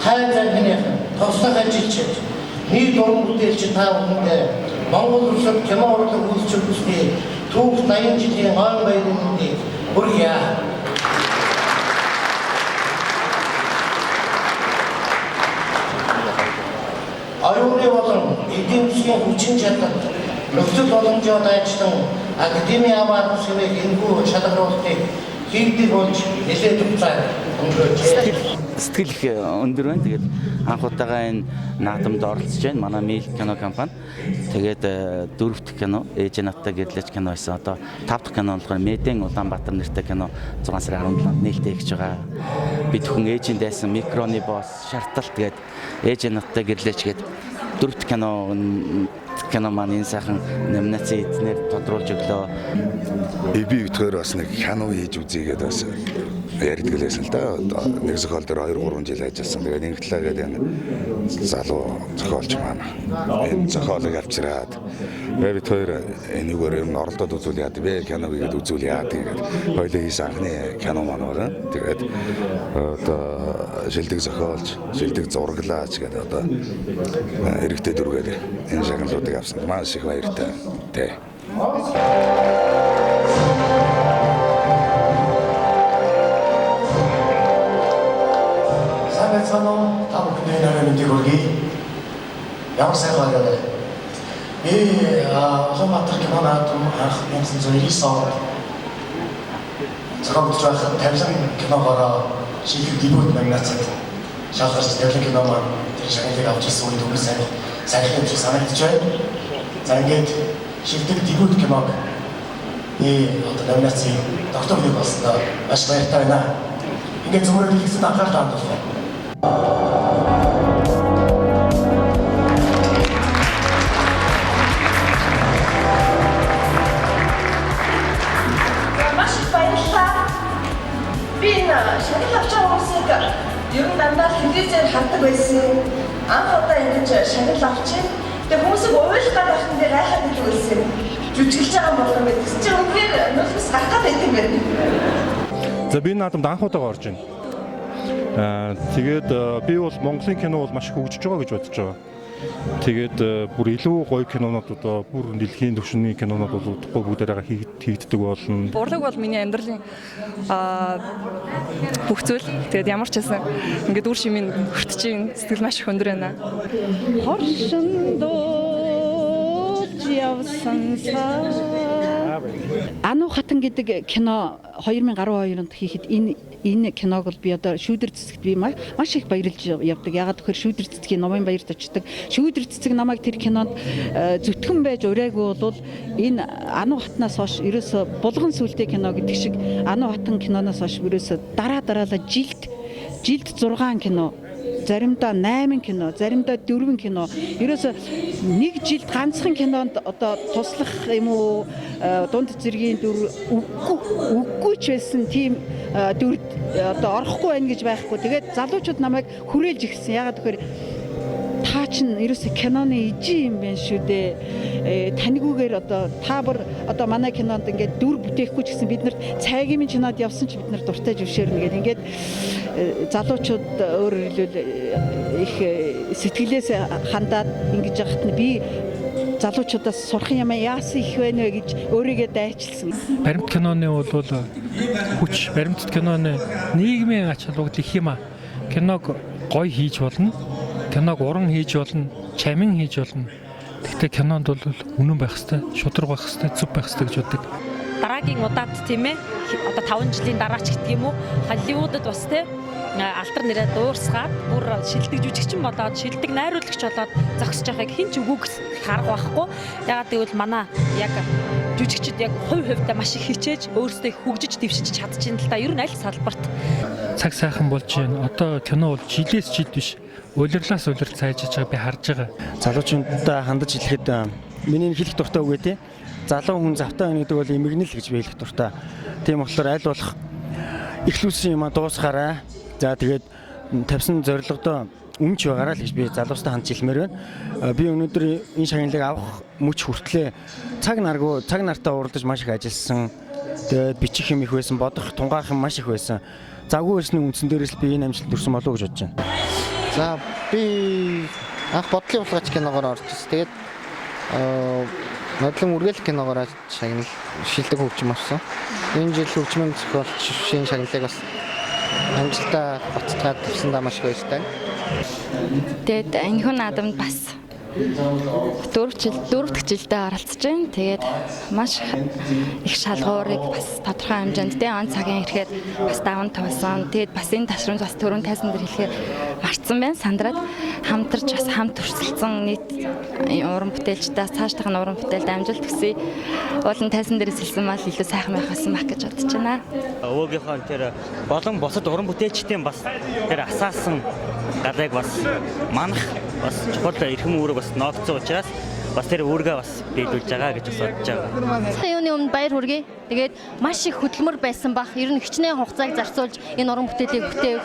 хайр заргиныхан тослох ажилчид нийт уран бүтээлч та бүхэндээ Монгол улсад кино урлаг үйлчилж бүсний түүх 80 жилийн ойн баярын мэндийг хүргье. Оюуны болон эдийн засгийн хүчин чадал нөхцөл боломжтой ажиллан академийн аваад сүмийг энэхүү шалгаруулалтыг хийгдэх болж нэлээд хугацаа өнгөрөөжээ. Сэтгэл их өндөр байна. Тэгээд анх удаага энэ наадамд оролцож байна. Манай Мил кино компани. Тэгээд дөрөв дэх кино Ээж надтай гэрлэж кино байсан. Одоо тав дахь кино болохоор Мэдэн Улаанбаатар нэртэй кино 6 сарын 17-нд нээлттэй хийж байгаа. Бид хүн ээжийн дайсан микроны босс шартал тэгээд Ээж надтай гэрлэж гээд дөрөв дэх кино маань энэ сайхан номинаци эзнэр тодруулж өглөө. Би өтгөр бас нэг кино хийж үзье гэдээ бас ярьдаг лээсэн л да. Нэг зохиол дээр 2-3 жил ажилласан. Тэгээд нэг талаагаад энэ залуу зохиолч маань энэ зохиолыг авчираад бид хоёр энэгээр юм оролдоод үзүүл яад бэ киног игээд үзүүл яад тэгээд хоёулаа хийсэн анхны кино маань байна. Тэгээд одоо шилдэг зохиолч, шилдэг зураглаач гэдэг одоо эрэгтэй дөрвөөр энэ шагналуудыг авсан. Маш их баяртай. Тэ. Санаа тавхны нарийн мэндийг хүргэе. Ямар сайхан байна. Улаанбаатар кино наадам анх 1999 онд зохиолч байхад тавилан киногоор шилдэг дебют номинацид шалгарч тавилан кино маань тэр шагналыг авч ирсэн үед өмнө сайхан юм шиг санагдаж байна. За ингээд шилдэг дебют киног одоо номинацийн тогтоомыг болсондоо маш баяртай байна. Ингээд зөвхөн хэлсэн анхаарал хандуулсан. Маш баярлалаа. Би энэ шагнал авч байгаа хүмүүсийг ер нь дандаа телевизээр хардаг байсан. Анх удаа ингэж шагнал авчих. Тэгээ хүмүүсийг уйлах гадахын дээр гайхаад илүү байсан. Жүжиглэж байгаа болгоом гэсэн чинь үнээр нөхөс гаргаад байдаг юм байна. За би наадамд анх удаа орж байна. Тэгээд би бол Монголын кино бол маш их хөгжиж байгаа гэж бодож байгаа. Тэгээд бүр илүү гоё кинонууд одоо бүр дэлхийн түвшний кинонууд бол удахгүй бүгдээрээ хийгддэг болно. Урлаг бол миний амьдралын бүх зүйл. Тэгээд ямар ч байсан ингээд үр шимийн хүртчихин сэтгэл маш их өндөр байна. Хоршин дуулж явсан сар. Ану хатан гэдэг кино 2012 онд хийхэд энэ киног бол би одоо шүүдэр цэцэгт би маш их баярлж явдаг. Ягаад гэхээр шүүдэр цэцгийн номын баярт очдог. Шүүдэр цэцэг намайг тэр кинонд зүтгэн байж урайгүй бол энэ Ану хатнаас хойш ерөөсө булган сүлтэй кино гэдэг шиг Ану хатан киноноос хойш ерөөсө дараалал жилд 6 кино, заримдаа 8 кино, заримдаа 4 кино. Ерөөсө нэг жилд ганцхан кинонд одоо туслах юм уу дунд зэргийн дүр үгүй ч байсан тийм дүр одоо орохгүй байна гэж байхгүй. Тэгээд залуучууд намайг хүрээлж ирсэн. Ягаад гэхээр та чинь ерөөсө киноны ижи юм байна шүү дээ. Танигүйгээр одоо та бүр одоо манай кинонд ингээд дүр бүтээхгүй ч гэсэн бид нарт цайгийн чинаад явсан ч бид нар дуртай зөвшөөрнө гэдэг. Ингээд залуучууд өөрөөр хэлбэл их сэтгэлээс хандаад ингэж яхад нь би залуучуудаас сурах юм яасан их байна вэ гэж өөрийгөө дайчилсан. Баримт киноны бол хүч, баримт киноны нийгмийн ач холбогдол их юм а. Киног гоё хийж болно. Киног уран хийж болно, чамин хийж болно. Гэхдээ кинонд бол үнэн байх хэвээр, шудраг байх хэвээр, зүв байх хэвээр гэж боддог. Дараагийн удаад тийм ээ одоо 5 жилийн дараач гэдэг юм уу Холливуудад бас тийм алтар нэрээ дуурсгаад бүр шилдэг жүжигчин болоод шилдэг найруулагч болоод зогсож байгааг хэн ч үгүйг харах байхгүй. Ягаад гэвэл манай яг жүжигчид яг хувьдаа маш их хичээж өөрсдөө хөгжиж дэвшиж чадчихин л та ер нь аль салбарт цаг сайхан болж байна. Одоо кино бол жилээс жил биш. Улирлаас улирт сайжиж байгааг би харж байгаа. Залуучуудаа хандаж хэлэхэд миний хэлэх дуртай үг ээ. Залуу хүн завтай байна гэдэг бол эмгэнэл гэж би хэлэх дуртай. Тийм болохоор аль болох эхлүүлсэн юм дуусгаарай. За тэгээд тавьсан зорилгодоо өмч байгаараа л гэж би залуустай хандж хэлмээр байна. Би өнөөдөр энэ шагналыг авах мөч хүртлээ цаг нартаа уралдаж маш их ажилласан. Тэгээд бичих юм их байсан, бодох, тунгаах юм маш их байсан. Завгүй байсны үндсэн дээрээс л би энэ амжилт төрсөн болов уу гэж бодож байна. За би анх бодлын улгаач киногоор орж ирсэн. Тэгээд нодлон үргэлж киногоор шагнал шилдэг хөгжим авсан. Энэ жил хөгжмийн зохиолч шинэ шагналыг бас амжилттай бацтгаад тавьсандаа маш их баяртай. Тэгээд энэ хүн наадамд бас дөрөвдөг жилдээ оролцож байна. Тэгээд маш их шалгуурыг бас тодорхой хэмжээнд он цагийн ирэхэд бас даван туулсан. Тэгээд бас энэ ташрамж бас түрүүн тайсан дээр хэлэхээр марцсан байна. Сандраад хамтарч бас хамт өрсөлдсөн нийт уран бүтээлчдээ цаашдах нь уран бүтээлд амжилт хүсье. Уулын тайсан дээрээс хэлсэн мал илүү сайхан байх болсон байх гэж бодож байна. Өвгийнхөө тэр болон бусад уран бүтээлчдийн бас тэр асаасан галыг бас манах бас чухал эрхэм үүрэг бас ноогдсон учраас бас тэр үүргээ бас биелүүлж байгаа гэж бодож байгаа. Сая юуны өмнө баяр хүргэе. Тэгээд маш их хөдөлмөр байсан бах. Ер нь хичнээн хугацааг зарцуулж энэ уран бүтээлийг бүтээв.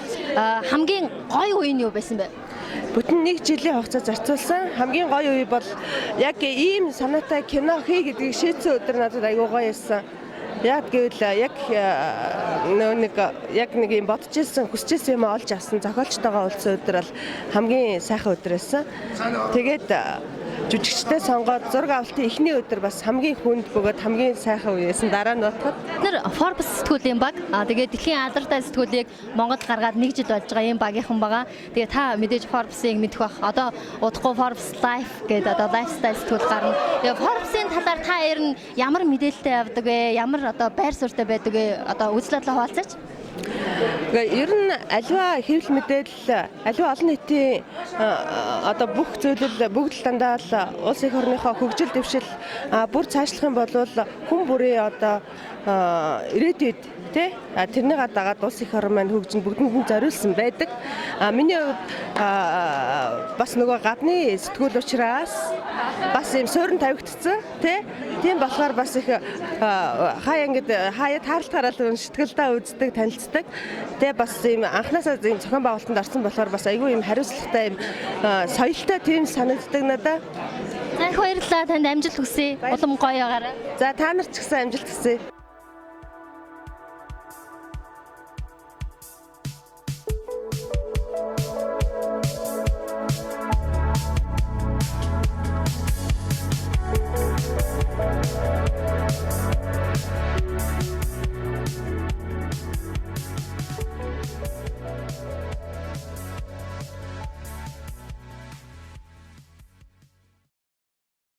Хамгийн гоё үе нь юу байсан бэ? Бүтэн 1 жилийн хугацаа зарцуулсан. Хамгийн гоё үе бол яг ийм санаатай кино хий гэдгийг шийдсэн өдөр надад аюу гоё байсан. Яг гэвэл яг нэг юм бодож ирсэн, хүсэж ирсэн юм олж авсан, зохиолчтойгоо уулзсан өдөр бол хамгийн сайхан өдөр байсан. Тэгээд жүжигчтэй сонгоод зураг авалтын эхний өдөр бас хамгийн хүнд бөгөөд хамгийн сайхан үе байсан. Дараа нь бодоход Нэр Forbes сэтгүүлийн баг. Тэгээд дэлхийн алдартай сэтгүүлийг Монгол гаргаад 1 жил болж байгаа юм багийнхан байгаа. Тэгээд та мэдээж Forbes-ийг мэдэх бах. Одоо удахгүй Forbes Life гэдэг одоо lifestyle сэтгүүл гарна. Тэгээд Forbes-ийн талаар та ер нь ямар мэдээлэлтэй авдаг вэ? Ямар одоо байр суурьтай байдаг вэ? Одоо үзэл бодлоо хуваалцаач. ер нь аливаа хэвлэл мэдээлэл, аливаа олон нийтийн одоо бүх зүйлэл бүгд л дандаа л улс их орныхоо хөгжил дэвшил бүр цаашлах юм бол хүн бүрийн одоо ирээдүйд тэрнийг дагаад улс их орн маань хөгжин бүгдэнд нь зориулсан байдаг. Миний хувьд бас нөгөө гадны сэтгүүл учраас бас юм суурин тавигдсан тийм болохоор бас их хаяа таарлахаараа л сэтгэлдээ үздэг, танилцдаг. Тэгээ бас юм анхнаасаа юм зохион байгуулалтанд орсон болохоор бас айгүй юм хариуцлагатай юм соёлтой тийм санагддаг надад. За их баярлалаа, танд амжилт хүсье. Улам гоё байгаарай. За та нарт ч гэсэн амжилт хүсье.